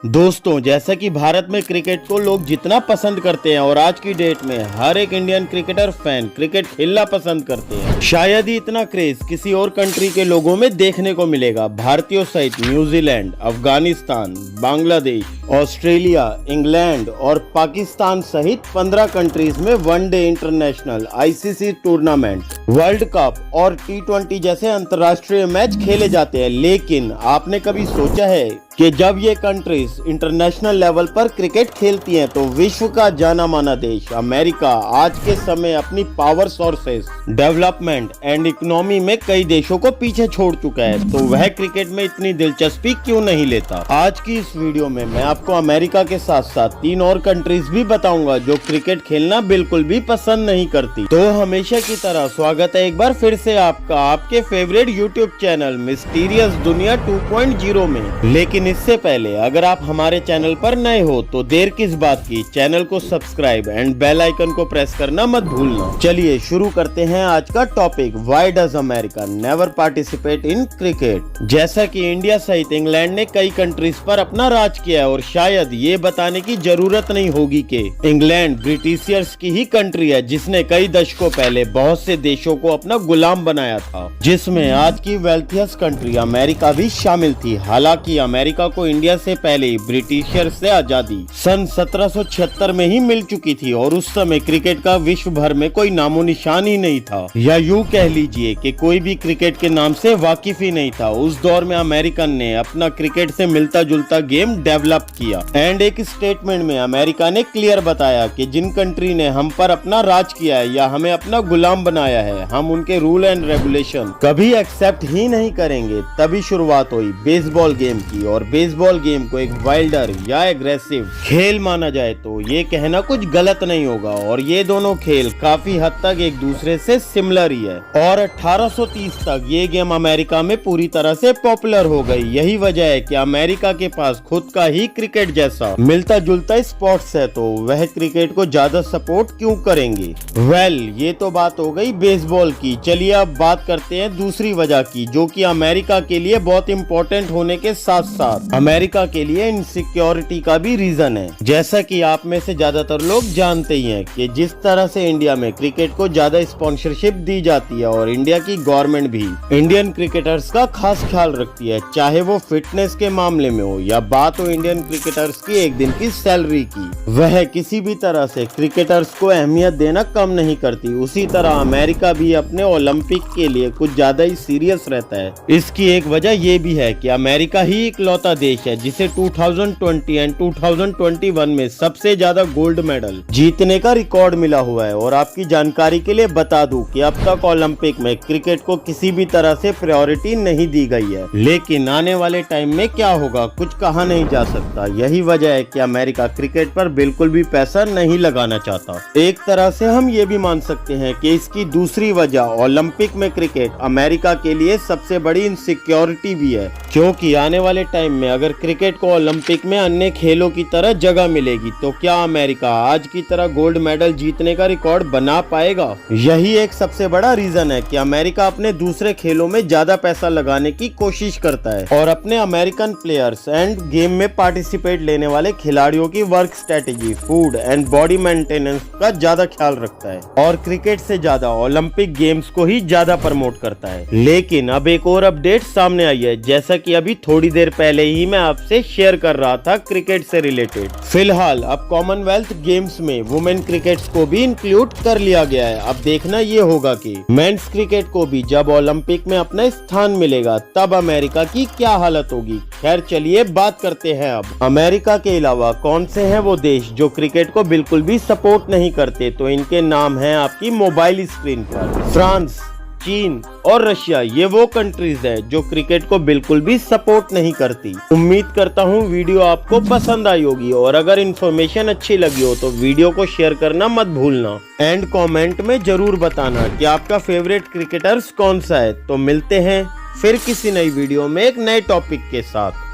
दोस्तों, जैसा कि भारत में क्रिकेट को लोग जितना पसंद करते हैं और आज की डेट में हर एक इंडियन क्रिकेटर फैन क्रिकेट खेलना पसंद करते हैं, शायद ही इतना क्रेज किसी और कंट्री के लोगों में देखने को मिलेगा। भारतीयों सहित New Zealand, Afghanistan, Bangladesh, Australia, England और पाकिस्तान सहित 15 कंट्रीज में one day international, ICC tournament, world cup और T20 जैसे अंतर्राष्ट्रीय मैच खेले जाते हैं। लेकिन आपने कभी सोचा है कि जब ये कंट्रीज इंटरनेशनल लेवल पर क्रिकेट खेलती हैं तो विश्व का जाना माना देश अमेरिका आज के समय अपनी power sources, development and economy में कई देशों को पीछे छोड़ चुका है, तो वह क्रिकेट में इतनी दिलचस्पी क्यों नहीं लेता। आज की इस वीडियो में मैं आपको अमेरिका के साथ साथ 3 और कंट्रीज भी बताऊंगा जो क्रिकेट खेलना बिल्कुल भी पसंद नहीं करती। तो हमेशा की तरह स्वागत है एक बार फिर से आपका आपके फेवरेट यूट्यूब चैनल मिस्टीरियस दुनिया 2.0 में। लेकिन इससे पहले अगर आप हमारे चैनल पर नए हो तो देर किस बात की, चैनल को सब्सक्राइब एंड बेल आइकन को प्रेस करना मत भूलना। चलिए शुरू करते हैं आज का topic, why does America never participate in cricket. जैसा कि इंडिया सहित इंग्लैंड ने कई कंट्रीज पर अपना राज किया है और शायद ये बताने की जरूरत नहीं होगी कि इंग्लैंड ब्रिटिशियर्स की ही कंट्री है जिसने कई दशकों पहले बहुत से देशों को अपना गुलाम बनाया था, जिसमें आज की वेल्थियस्ट कंट्री अमेरिका भी शामिल थी। हालांकि अमेरिका को इंडिया से पहले ब्रिटिशर्स से आजादी सन 1776 में ही मिल चुकी थी और उस समय क्रिकेट का विश्व भर में कोई नामो निशान ही नहीं था, या यूं कह लीजिए कि कोई भी क्रिकेट के नाम से वाकिफ ही नहीं था। उस दौर में अमेरिकन ने अपना क्रिकेट से मिलता जुलता गेम डेवलप किया एंड एक स्टेटमेंट में अमेरिका ने क्लियर बताया कि जिन कंट्री ने हम पर अपना राज किया है या हमें अपना गुलाम बनाया है, हम उनके रूल एंड रेगुलेशन कभी एक्सेप्ट ही नहीं करेंगे। तभी शुरुआत हुई बेसबॉल गेम की, और बेसबॉल गेम को एक वाइल्डर या एग्रेसिव खेल माना जाए तो ये कहना कुछ गलत नहीं होगा, और ये दोनों खेल काफी हद तक एक दूसरे से सिमिलर ही है। और 1830 तक ये गेम अमेरिका में पूरी तरह से पॉपुलर हो गई। यही वजह है कि अमेरिका के पास खुद का ही क्रिकेट जैसा मिलता जुलता स्पोर्ट्स है, तो वह क्रिकेट को ज्यादा सपोर्ट क्यों करेंगे। ये तो बात हो गई बेसबॉल की। चलिए अब बात करते हैं दूसरी वजह की, जो कि अमेरिका के लिए बहुत इम्पोर्टेंट होने के साथ साथ अमेरिका के लिए इनसिक्योरिटी का भी रीजन है। जैसा कि आप में से ज्यादातर लोग जानते ही हैं कि जिस तरह से इंडिया में क्रिकेट को ज्यादा स्पॉन्सरशिप दी जाती है और इंडिया की गवर्नमेंट भी इंडियन क्रिकेटर्स का खास ख्याल रखती है, चाहे वो फिटनेस के मामले में हो या बात हो इंडियन क्रिकेटर्स की एक दिन की सैलरी की, वह किसी भी तरह से क्रिकेटर्स को अहमियत देना कम नहीं करती। उसी तरह अमेरिका भी अपने ओलंपिक के लिए कुछ ज्यादा ही सीरियस रहता है। इसकी एक वजह ये भी है कि अमेरिका ही इकलौता देश है जिसे 2020 एंड 2021 में सबसे ज्यादा गोल्ड मेडल जीतने का रिकॉर्ड मिला हुआ है। और आपकी जानकारी के लिए बता दूं कि अब तक ओलंपिक में क्रिकेट को किसी भी तरह से प्रायोरिटी नहीं दी गई है, लेकिन आने वाले टाइम में क्या होगा कुछ कहा नहीं जा सकता। यही वजह है कि अमेरिका क्रिकेट पर बिल्कुल भी पैसा नहीं लगाना चाहता। एक तरह से हम ये भी मान सकते हैं कि इसकी दूसरी वजह ओलंपिक में क्रिकेट अमेरिका के लिए सबसे बड़ी इनसिक्योरिटी भी है, क्योंकि आने वाले टाइम में अगर क्रिकेट को ओलंपिक में अन्य खेलों की तरह जगह मिलेगी तो क्या अमेरिका आज की तरह गोल्ड मेडल जीतने का रिकॉर्ड बना पाएगा। यही एक सबसे बड़ा रीजन है कि अमेरिका अपने दूसरे खेलों में ज्यादा पैसा लगाने की कोशिश करता है और अपने अमेरिकन प्लेयर्स एंड गेम में पार्टिसिपेट लेने वाले खिलाड़ियों की work strategy, food and body maintenance का ज्यादा ख्याल रखता है और क्रिकेट से ज्यादा ओलंपिक गेम्स को ही ज्यादा प्रमोट करता है। लेकिन अब एक और अपडेट सामने आई है, जैसा कि अभी थोड़ी देर पहले ही मैं आपसे शेयर कर रहा था क्रिकेट से रिलेटेड। फिलहाल अब कॉमनवेल्थ गेम्स में वुमेन क्रिकेट को भी इंक्लूड कर लिया गया है। अब देखना ये होगा कि मेंस क्रिकेट को भी जब ओलंपिक में अपना स्थान मिलेगा तब अमेरिका की क्या हालत होगी। खैर चलिए बात करते हैं अब अमेरिका के अलावा कौन से हैं वो देश जो क्रिकेट को बिल्कुल भी सपोर्ट नहीं करते। तो इनके नाम हैं आपकी मोबाइल स्क्रीन पर। फ्रांस, चीन और रशिया, ये वो कंट्रीज हैं जो क्रिकेट को बिल्कुल भी सपोर्ट नहीं करती। उम्मीद करता हूँ वीडियो आपको पसंद आई होगी, और अगर इन्फॉर्मेशन अच्छी लगी हो तो वीडियो को शेयर करना मत भूलना एंड कमेंट में जरूर बताना कि आपका फेवरेट क्रिकेटर्स कौन सा है। तो मिलते हैं फिर किसी नई वीडियो में एक नए टॉपिक के साथ।